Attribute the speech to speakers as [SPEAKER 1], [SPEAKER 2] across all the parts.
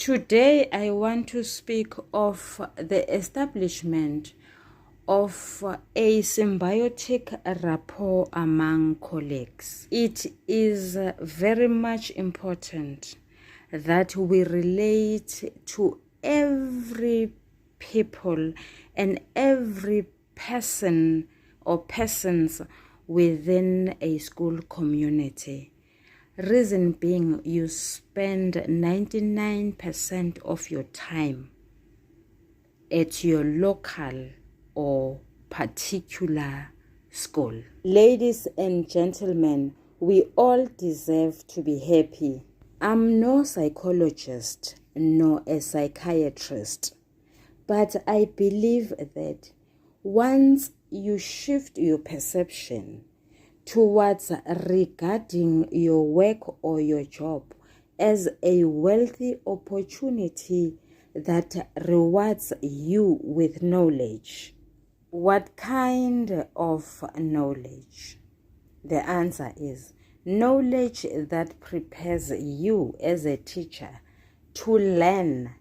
[SPEAKER 1] Today I want to speak of the establishment of a symbiotic rapport among colleagues. It is very much important that we relate to every people and every person or persons within a school community. Reason being, you spend 99% of your time at your local or particular school. Ladies and gentlemen, we all deserve to be happy. I'm no psychologist nor a psychiatrist, but I believe that once you shift your perception towards regarding your work or your job as a wealthy opportunity that rewards you with knowledge. What kind of knowledge? The answer is knowledge that prepares you as a teacher to learn,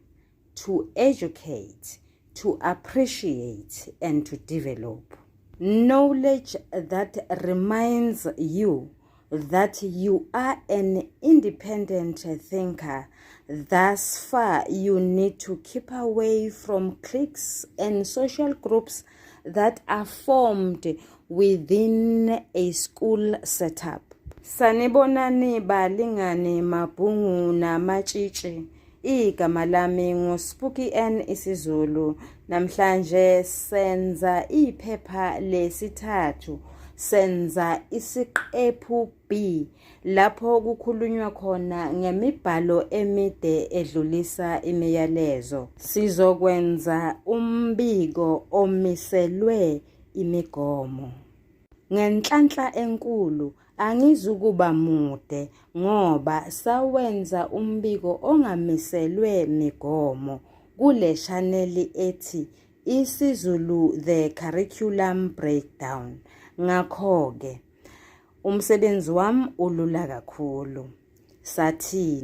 [SPEAKER 1] to educate, to appreciate, and to develop. Knowledge that reminds you that you are an independent thinker. Thus far, you need to keep away from cliques and social groups that are formed within a school setup. Sanibonani balingani mabhungu namatshitshi. Igama lami nguSpooky N isiZulu. Namhlanje senza iphepha lesi-3. Senza isiqephu B lapho kukhulunywa khona ngemibhalo emide edlulisa imiyalezo. Sizokwenza umbiko omiselwe imigomo. Ngenhlanhla enkulu angizukuba mude ngoba sawenza umbiko ongamiselwe migomo kule channel ethi isiZulu the curriculum breakdown. Ngakho-ke umsebenzi wami ulula kakhulu. Sathi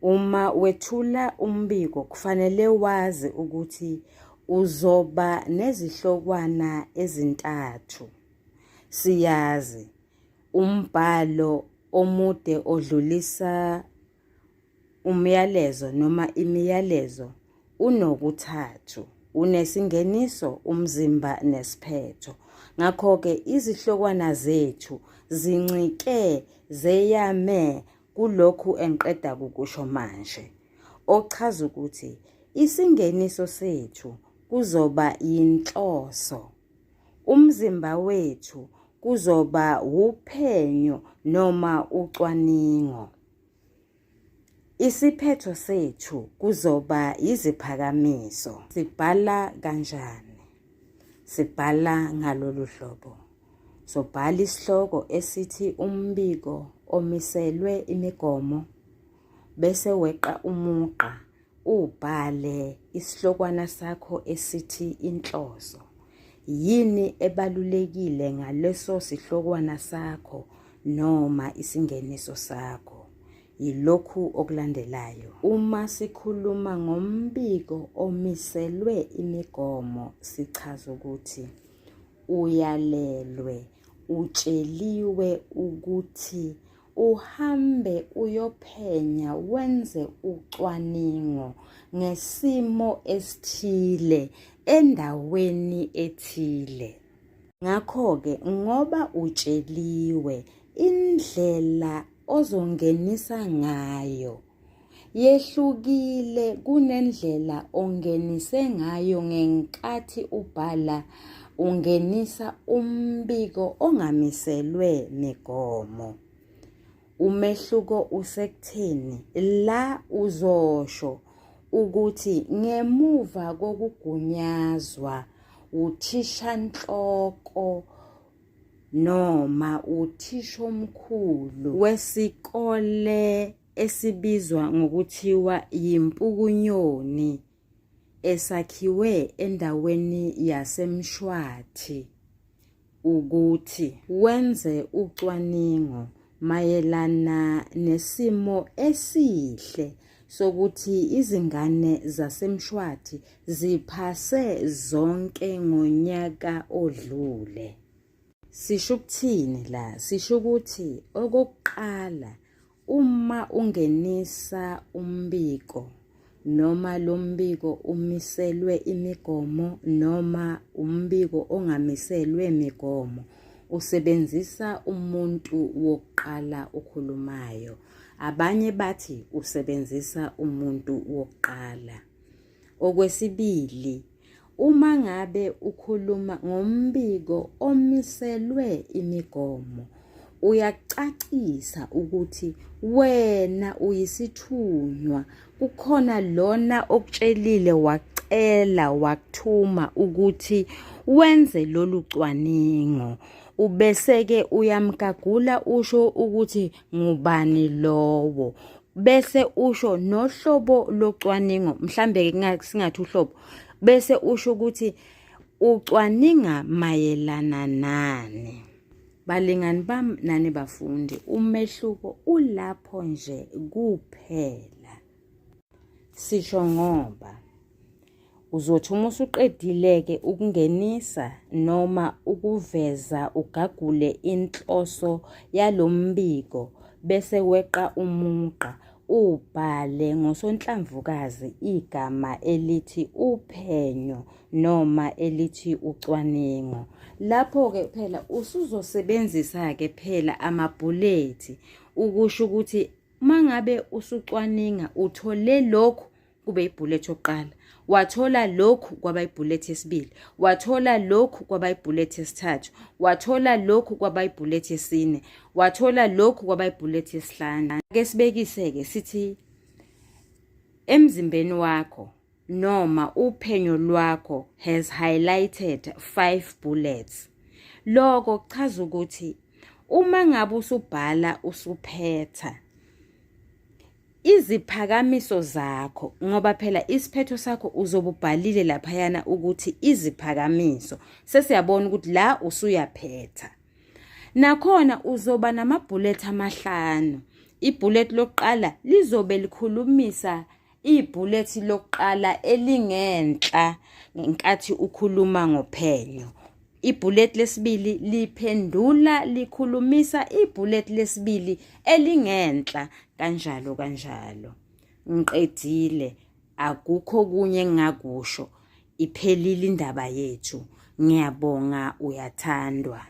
[SPEAKER 1] uma wethula umbiko kufanele wazi ukuthi uzoba nezihlokwana ezintathu. Siyazi umbhalo omude odlulisa umyalezo noma imiyalezo unokuthathu, unesingeniso, umzimba nesiphetho. Ngakho-ke izihlokwana zethu zincike zeyame kulokhu enqeda kukusho manje, ochaza ukuthi isingeniso sethu kuzoba yinhloso, umzimba wethu kuzoba uphenyo noma ucwaningo, isiphetho sethu kuzoba iziphakamiso. Sibhala kanjani? Sibhala ngalolu hlobo. Sobhala isihloko esithi umbiko omiselwe imigomo, bese weqa umugqa ubhale isihlokwana sakho esithi inhloso. Yini ebalulekile ngaleso sihlokwana sakho noma isingeniso sakho? Yilokhu okulandelayo. Uma sikhuluma ngombiko omiselwe imigomo, sichaza ukuthi uyalelwe, utsheliwe ukuthi uhambe uyophenya wenze ucwaningo ngesimo esithile endaweni ethile. Ngakho-ke ngoba utsheliwe, indlela ozongenisa ngayo yehlukile kunendlela ongenise ngayo ngenkathi ubhala ungenisa umbiko ongamiselwe migomo. Umehluko usekutheni la uzosho ukuthi ngemuva kokugunyazwa uthishanhloko noma uthishomkhulu wesikole esibizwa ngokuthiwa yimpukunyoni esakhiwe endaweni yasemshwathi ukuthi wenze ucwaningo mayelana nesimo esihle sokuthi izingane zasemshwathi ziphase zonke ngonyaka odlule. Sisho ukuthini la? Sisho ukuthi okokuqala, uma ungenisa umbiko noma lo mbiko umiselwe imigomo noma umbiko ongamiselwe imigomo, usebenzisa umuntu wokuqala okhulumayo. Abanye bathi usebenzisa umuntu wokuqala. Okwesibili, uma ngabe ukhuluma ngombiko omiselwe imigomo, uyacacisa ukuthi wena uyisithunywa, kukhona lona okutshelile wacela wakuthuma ukuthi wenze lolu cwaningo. Ubese-ke uyamgagula usho ukuthi ngubani lowo, bese usho nohlobo locwaningo, mhlambe-ke singathi uhlobo, bese usho ukuthi ucwaninga mayelana nani. Balingani bami nani bafundi, umehluko ulapho nje kuphela. Sisho ngoba uzothi uma usuqedile-ke ukungenisa noma ukuveza ugagule inhloso yalombiko, bese weqa umugqa ubhale ngosonhlamvukazi igama elithi uphenyo noma elithi ucwaningo. Lapho-ke phela usuzosebenzisa-ke phela amabhulethi ukusho ukuthi mangabe usucwaninga uthole lokhu, kube ibhulethi yokuqala, wathola lokhu kwaba ibhulethi yesibili, wathola lokhu kwaba ibhulethi yesithathu, wathola lokhu kwaba ibhulethi yesine, wathola lokhu kwaba ibhulethi yesihlanu. Ake sibekise-ke sithi emzimbeni wakho noma uphenyo lwakho has highlighted 5 bullets. Lokho kuchaza ukuthi uma ngabe usubhala usuphetha iziphakamiso zakho, ngoba phela isiphetho sakho uzobubhalile laphayana ukuthi iziphakamiso, sesiyabona ukuthi la usuyaphetha. Nakhona uzoba namabhulethi 5. Ibhulethi lokuqala lizobe likhulumisa ibhulethi lokuqala elingenhla ngenkathi ukhuluma ngophenyo. Ibhulethi lesibili liphendula likhulumisa ibhulethi lesibili elingenhla, kanjalo kanjalo. Ngiqedile, akukho kunye engingakusho. Iphelile indaba yethu. Ngiyabonga, uyathandwa.